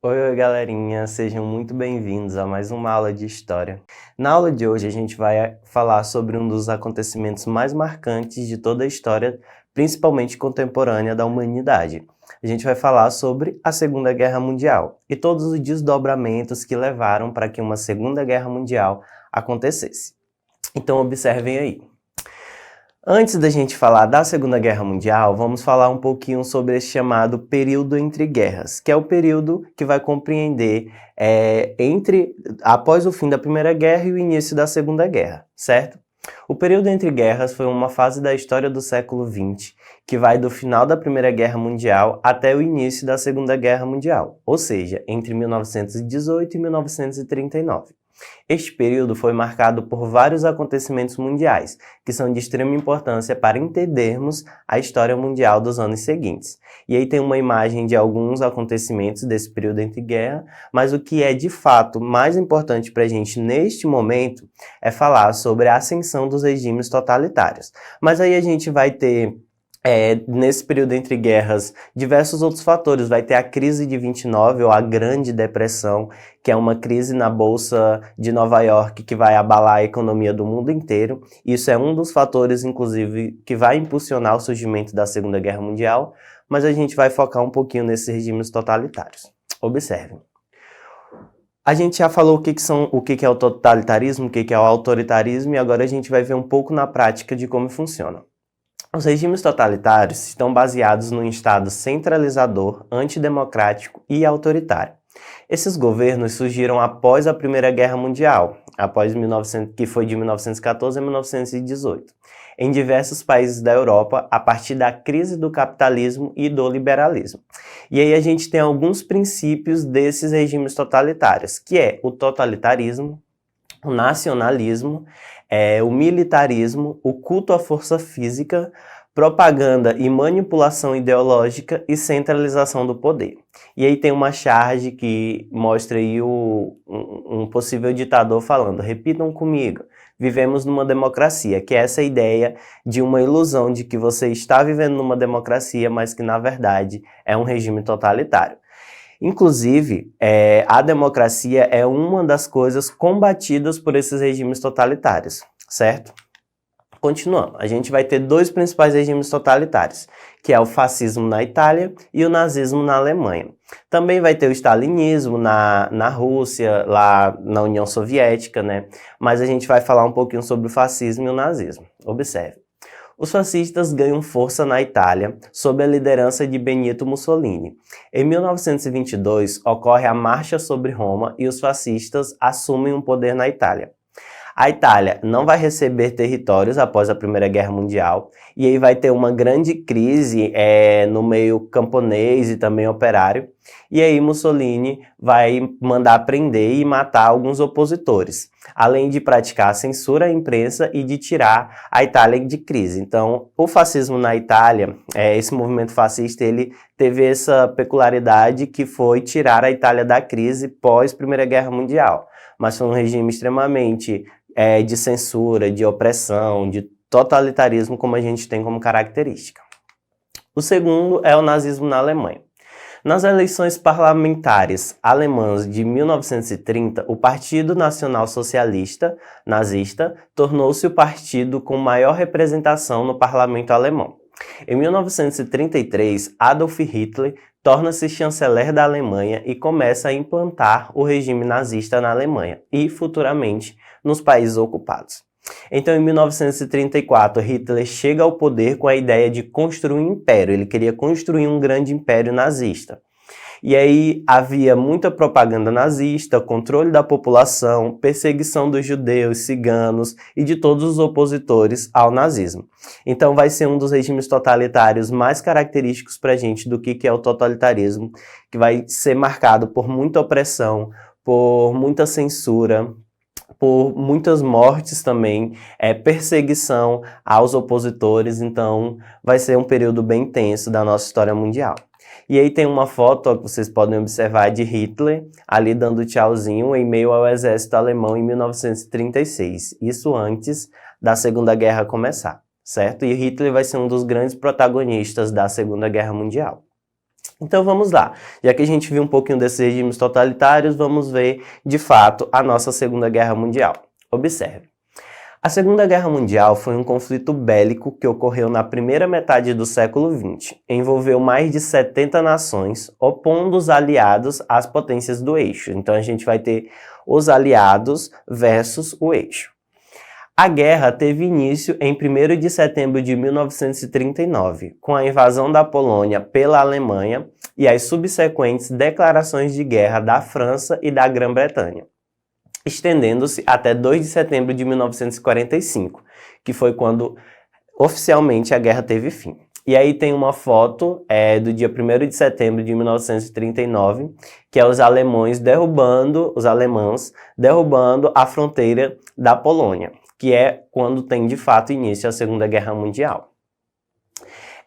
Oi, galerinha, sejam muito bem-vindos a mais uma aula de História. Na aula de hoje a gente vai falar sobre um dos acontecimentos mais marcantes de toda a história, principalmente contemporânea da humanidade. A gente vai falar sobre a Segunda Guerra Mundial e todos os desdobramentos que levaram para que uma Segunda Guerra Mundial acontecesse. Então observem aí. Antes da gente falar da Segunda Guerra Mundial, vamos falar um pouquinho sobre esse chamado período entre guerras, que é o período que vai compreender após o fim da Primeira Guerra e o início da Segunda Guerra, certo? O período entre guerras foi uma fase da história do século XX, que vai do final da Primeira Guerra Mundial até o início da Segunda Guerra Mundial, ou seja, entre 1918 e 1939. Este período foi marcado por vários acontecimentos mundiais, que são de extrema importância para entendermos a história mundial dos anos seguintes. E aí tem uma imagem de alguns acontecimentos desse período entre guerra, mas o que é de fato mais importante para a gente neste momento é falar sobre a ascensão dos regimes totalitários. Mas aí a gente vai ter nesse período entre guerras, diversos outros fatores. Vai ter a crise de 29 ou a Grande Depressão, que é uma crise na Bolsa de Nova York que vai abalar a economia do mundo inteiro. Isso é um dos fatores, inclusive, que vai impulsionar o surgimento da Segunda Guerra Mundial, mas a gente vai focar um pouquinho nesses regimes totalitários. Observem. A gente já falou o que é o totalitarismo, o que é o autoritarismo, e agora a gente vai ver um pouco na prática de como funciona. Os regimes totalitários estão baseados num Estado centralizador, antidemocrático e autoritário. Esses governos surgiram após a Primeira Guerra Mundial, que foi de 1914 a 1918, em diversos países da Europa, a partir da crise do capitalismo e do liberalismo. E aí a gente tem alguns princípios desses regimes totalitários, que é o totalitarismo, o nacionalismo, o militarismo, o culto à força física, propaganda e manipulação ideológica e centralização do poder. E aí tem uma charge que mostra aí um possível ditador falando: repitam comigo, vivemos numa democracia, que é essa ideia de uma ilusão de que você está vivendo numa democracia, mas que na verdade é um regime totalitário. Inclusive, a democracia é uma das coisas combatidas por esses regimes totalitários, certo? Continuando, a gente vai ter dois principais regimes totalitários, que é o fascismo na Itália e o nazismo na Alemanha. Também vai ter o stalinismo na Rússia, lá na União Soviética, né? Mas a gente vai falar um pouquinho sobre o fascismo e o nazismo. Observe. Os fascistas ganham força na Itália sob a liderança de Benito Mussolini. Em 1922, ocorre a Marcha sobre Roma e os fascistas assumem o poder na Itália. A Itália não vai receber territórios após a Primeira Guerra Mundial, e aí vai ter uma grande crise no meio camponês e também operário, e aí Mussolini vai mandar prender e matar alguns opositores, além de praticar censura à imprensa e de tirar a Itália de crise. Então, o fascismo na Itália, esse movimento fascista, ele teve essa peculiaridade que foi tirar a Itália da crise pós Primeira Guerra Mundial, mas foi um regime extremamente de censura, de opressão, de totalitarismo, como a gente tem como característica. O segundo é o nazismo na Alemanha. Nas eleições parlamentares alemãs de 1930, o Partido Nacional Socialista nazista tornou-se o partido com maior representação no parlamento alemão. Em 1933, Adolf Hitler torna-se chanceler da Alemanha e começa a implantar o regime nazista na Alemanha e, futuramente, nos países ocupados. Então, em 1934, Hitler chega ao poder com a ideia de construir um império. Ele queria construir um grande império nazista. E aí havia muita propaganda nazista, controle da população, perseguição dos judeus, ciganos e de todos os opositores ao nazismo. Então vai ser um dos regimes totalitários mais característicos para a gente do que é o totalitarismo, que vai ser marcado por muita opressão, por muita censura, por muitas mortes também, perseguição aos opositores. Então vai ser um período bem tenso da nossa história mundial. E aí tem uma foto que vocês podem observar de Hitler ali dando tchauzinho em meio ao exército alemão em 1936. Isso antes da Segunda Guerra começar, certo? E Hitler vai ser um dos grandes protagonistas da Segunda Guerra Mundial. Então vamos lá, já que a gente viu um pouquinho desses regimes totalitários, vamos ver de fato a nossa Segunda Guerra Mundial. Observe. A Segunda Guerra Mundial foi um conflito bélico que ocorreu na primeira metade do século XX. Envolveu mais de 70 nações, opondo os aliados às potências do eixo. Então a gente vai ter os aliados versus o eixo. A guerra teve início em 1º de setembro de 1939, com a invasão da Polônia pela Alemanha e as subsequentes declarações de guerra da França e da Grã-Bretanha, estendendo-se até 2 de setembro de 1945, que foi quando oficialmente a guerra teve fim. E aí tem uma foto do dia 1º de setembro de 1939, que é os alemães derrubando a fronteira da Polônia, que é quando tem de fato início a Segunda Guerra Mundial.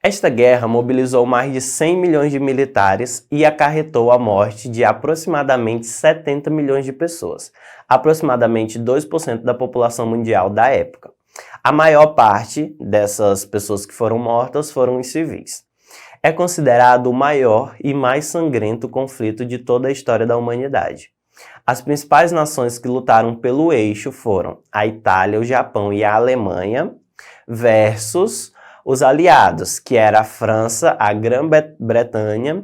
Esta guerra mobilizou mais de 100 milhões de militares e acarretou a morte de aproximadamente 70 milhões de pessoas, aproximadamente 2% da população mundial da época. A maior parte dessas pessoas que foram mortas foram os civis. É considerado o maior e mais sangrento conflito de toda a história da humanidade. As principais nações que lutaram pelo eixo foram a Itália, o Japão e a Alemanha versus os aliados, que era a França, a Grã-Bretanha,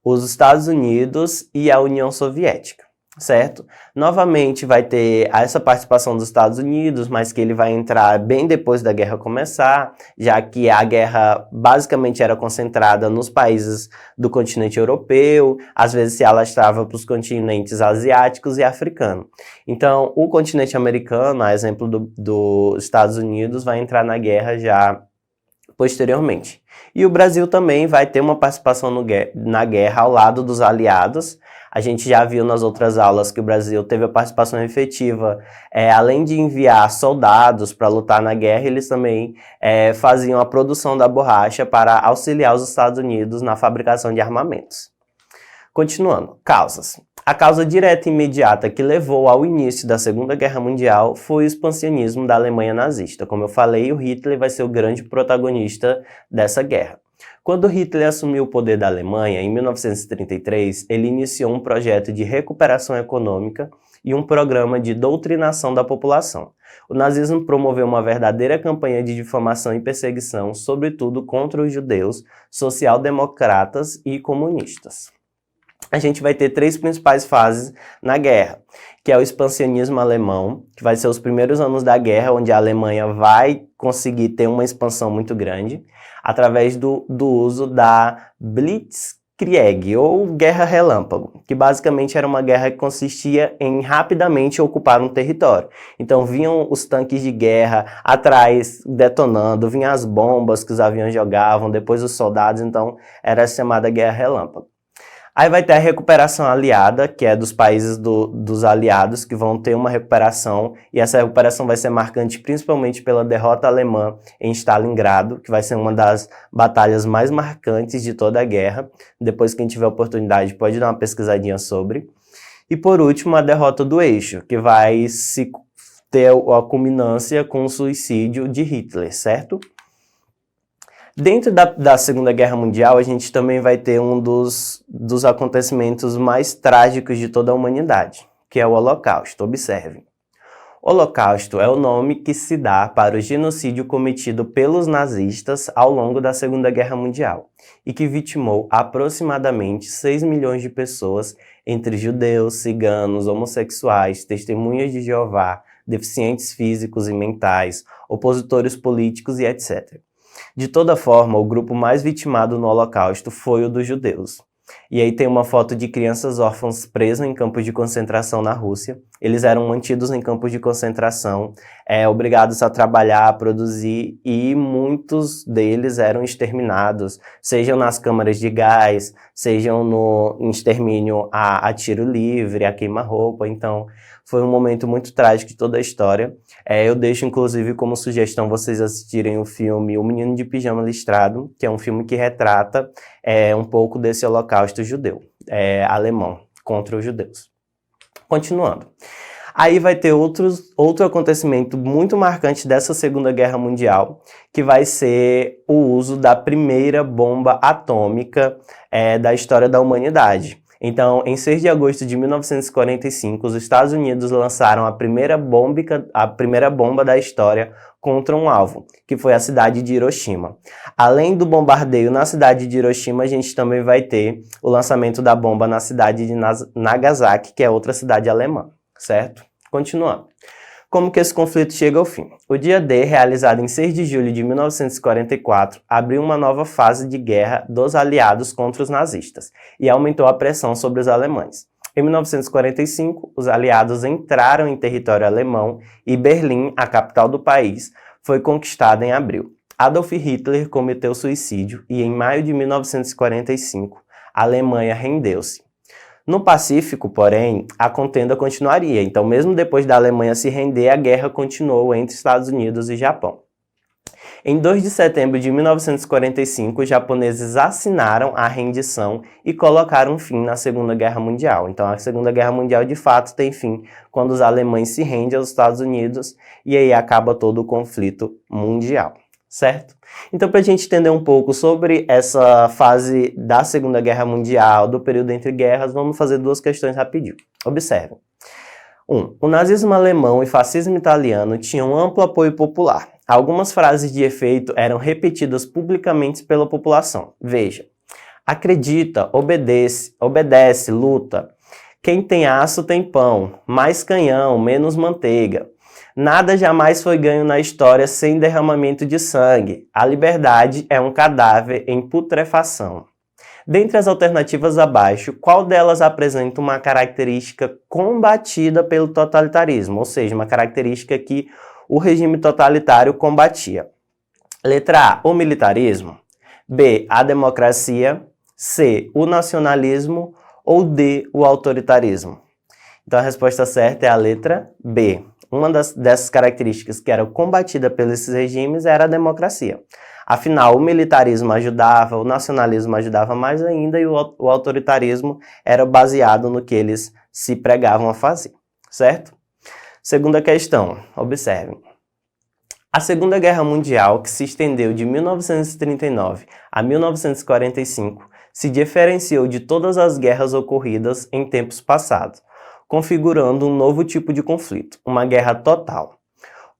os Estados Unidos e a União Soviética, certo? Novamente vai ter essa participação dos Estados Unidos, mas que ele vai entrar bem depois da guerra começar, já que a guerra basicamente era concentrada nos países do continente europeu, às vezes se alastrava para os continentes asiáticos e africano. Então, o continente americano, a exemplo dos Estados Unidos, vai entrar na guerra já posteriormente. E o Brasil também vai ter uma participação na guerra ao lado dos aliados. A gente já viu nas outras aulas que o Brasil teve a participação efetiva, além de enviar soldados para lutar na guerra, eles também faziam a produção da borracha para auxiliar os Estados Unidos na fabricação de armamentos. Continuando, causas. A causa direta e imediata que levou ao início da Segunda Guerra Mundial foi o expansionismo da Alemanha nazista. Como eu falei, o Hitler vai ser o grande protagonista dessa guerra. Quando Hitler assumiu o poder da Alemanha, em 1933, ele iniciou um projeto de recuperação econômica e um programa de doutrinação da população. O nazismo promoveu uma verdadeira campanha de difamação e perseguição, sobretudo contra os judeus, social-democratas e comunistas. A gente vai ter 3 principais fases na guerra, que é o expansionismo alemão, que vai ser os primeiros anos da guerra, onde a Alemanha vai conseguir ter uma expansão muito grande, através do uso da Blitzkrieg, ou Guerra Relâmpago, que basicamente era uma guerra que consistia em rapidamente ocupar um território. Então vinham os tanques de guerra atrás detonando, vinham as bombas que os aviões jogavam, depois os soldados, então era a chamada Guerra Relâmpago. Aí vai ter a recuperação aliada, que é dos países dos aliados, que vão ter uma recuperação, e essa recuperação vai ser marcante principalmente pela derrota alemã em Stalingrado, que vai ser uma das batalhas mais marcantes de toda a guerra. Depois, quem tiver oportunidade pode dar uma pesquisadinha sobre. E por último, a derrota do eixo, que vai ter a culminância com o suicídio de Hitler, certo? Dentro da Segunda Guerra Mundial, a gente também vai ter um dos acontecimentos mais trágicos de toda a humanidade, que é o Holocausto. Observe. Holocausto é o nome que se dá para o genocídio cometido pelos nazistas ao longo da Segunda Guerra Mundial e que vitimou aproximadamente 6 milhões de pessoas, entre judeus, ciganos, homossexuais, testemunhas de Jeová, deficientes físicos e mentais, opositores políticos e etc. De toda forma, o grupo mais vitimado no Holocausto foi o dos judeus. E aí tem uma foto de crianças órfãs presas em campos de concentração na Rússia. Eles eram mantidos em campos de concentração, obrigados a trabalhar, a produzir, e muitos deles eram exterminados, sejam nas câmaras de gás, sejam no extermínio a tiro livre, a queima-roupa. Então, foi um momento muito trágico de toda a história. Eu deixo, inclusive, como sugestão vocês assistirem o filme O Menino de Pijama Listrado, que é um filme que retrata um pouco desse holocausto judeu, alemão, contra os judeus. Continuando. Aí vai ter outro acontecimento muito marcante dessa Segunda Guerra Mundial, que vai ser o uso da primeira bomba atômica da história da humanidade. Então, em 6 de agosto de 1945, os Estados Unidos lançaram a primeira bomba da história contra um alvo, que foi a cidade de Hiroshima. Além do bombardeio na cidade de Hiroshima, a gente também vai ter o lançamento da bomba na cidade de Nagasaki, que é outra cidade alemã, certo? Continuando. Como que esse conflito chega ao fim? O dia D, realizado em 6 de julho de 1944, abriu uma nova fase de guerra dos aliados contra os nazistas e aumentou a pressão sobre os alemães. Em 1945, os aliados entraram em território alemão e Berlim, a capital do país, foi conquistada em abril. Adolf Hitler cometeu suicídio e, em maio de 1945, a Alemanha rendeu-se. No Pacífico, porém, a contenda continuaria, então mesmo depois da Alemanha se render, a guerra continuou entre Estados Unidos e Japão. Em 2 de setembro de 1945, os japoneses assinaram a rendição e colocaram fim na Segunda Guerra Mundial. Então a Segunda Guerra Mundial de fato tem fim quando os alemães se rendem aos Estados Unidos e aí acaba todo o conflito mundial. Certo? Então, para a gente entender um pouco sobre essa fase da Segunda Guerra Mundial, do período entre guerras, vamos fazer 2 questões rapidinho. Observem. 1. O nazismo alemão e fascismo italiano tinham amplo apoio popular. Algumas frases de efeito eram repetidas publicamente pela população. Veja: acredita, obedece, luta. Quem tem aço tem pão, mais canhão, menos manteiga. Nada jamais foi ganho na história sem derramamento de sangue. A liberdade é um cadáver em putrefação. Dentre as alternativas abaixo, qual delas apresenta uma característica combatida pelo totalitarismo, ou seja, uma característica que o regime totalitário combatia? Letra A, o militarismo. B, a democracia. C, o nacionalismo. Ou D, o autoritarismo. Então a resposta certa é a letra B. Uma dessas características que era combatida pelos regimes era a democracia. Afinal, o militarismo ajudava, o nacionalismo ajudava mais ainda e o autoritarismo era baseado no que eles se pregavam a fazer, certo? Segunda questão, observem. A Segunda Guerra Mundial, que se estendeu de 1939 a 1945, se diferenciou de todas as guerras ocorridas em tempos passados, configurando um novo tipo de conflito, uma guerra total.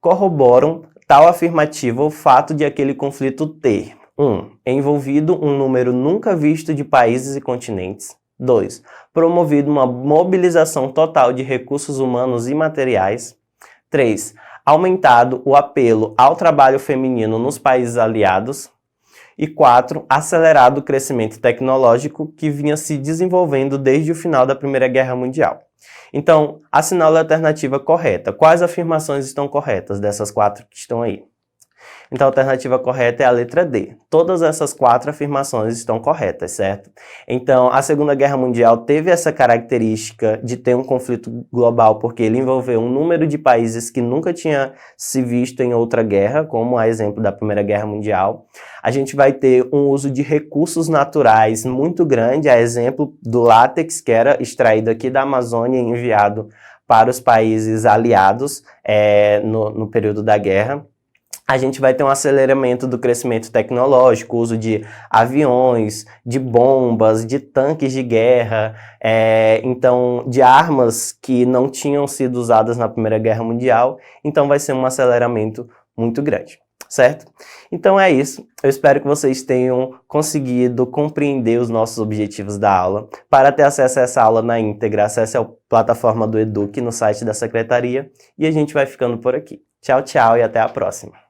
Corroboram tal afirmativa o fato de aquele conflito ter 1. Envolvido um número nunca visto de países e continentes. 2. Promovido uma mobilização total de recursos humanos e materiais. 3. Aumentado o apelo ao trabalho feminino nos países aliados. E 4. Acelerado o crescimento tecnológico que vinha se desenvolvendo desde o final da Primeira Guerra Mundial. Então, assinale a alternativa correta. Quais afirmações estão corretas dessas 4 que estão aí? Então, a alternativa correta é a letra D. Todas essas 4 afirmações estão corretas, certo? Então, a Segunda Guerra Mundial teve essa característica de ter um conflito global, porque ele envolveu um número de países que nunca tinha se visto em outra guerra, como a exemplo da Primeira Guerra Mundial. A gente vai ter um uso de recursos naturais muito grande, a exemplo do látex, que era extraído aqui da Amazônia e enviado para os países aliados no período da guerra. A gente vai ter um aceleramento do crescimento tecnológico, uso de aviões, de bombas, de tanques de guerra, então de armas que não tinham sido usadas na Primeira Guerra Mundial, então vai ser um aceleramento muito grande, certo? Então é isso, eu espero que vocês tenham conseguido compreender os nossos objetivos da aula. Para ter acesso a essa aula na íntegra, acesse a plataforma do Eduque no site da Secretaria e a gente vai ficando por aqui. Tchau, tchau e até a próxima!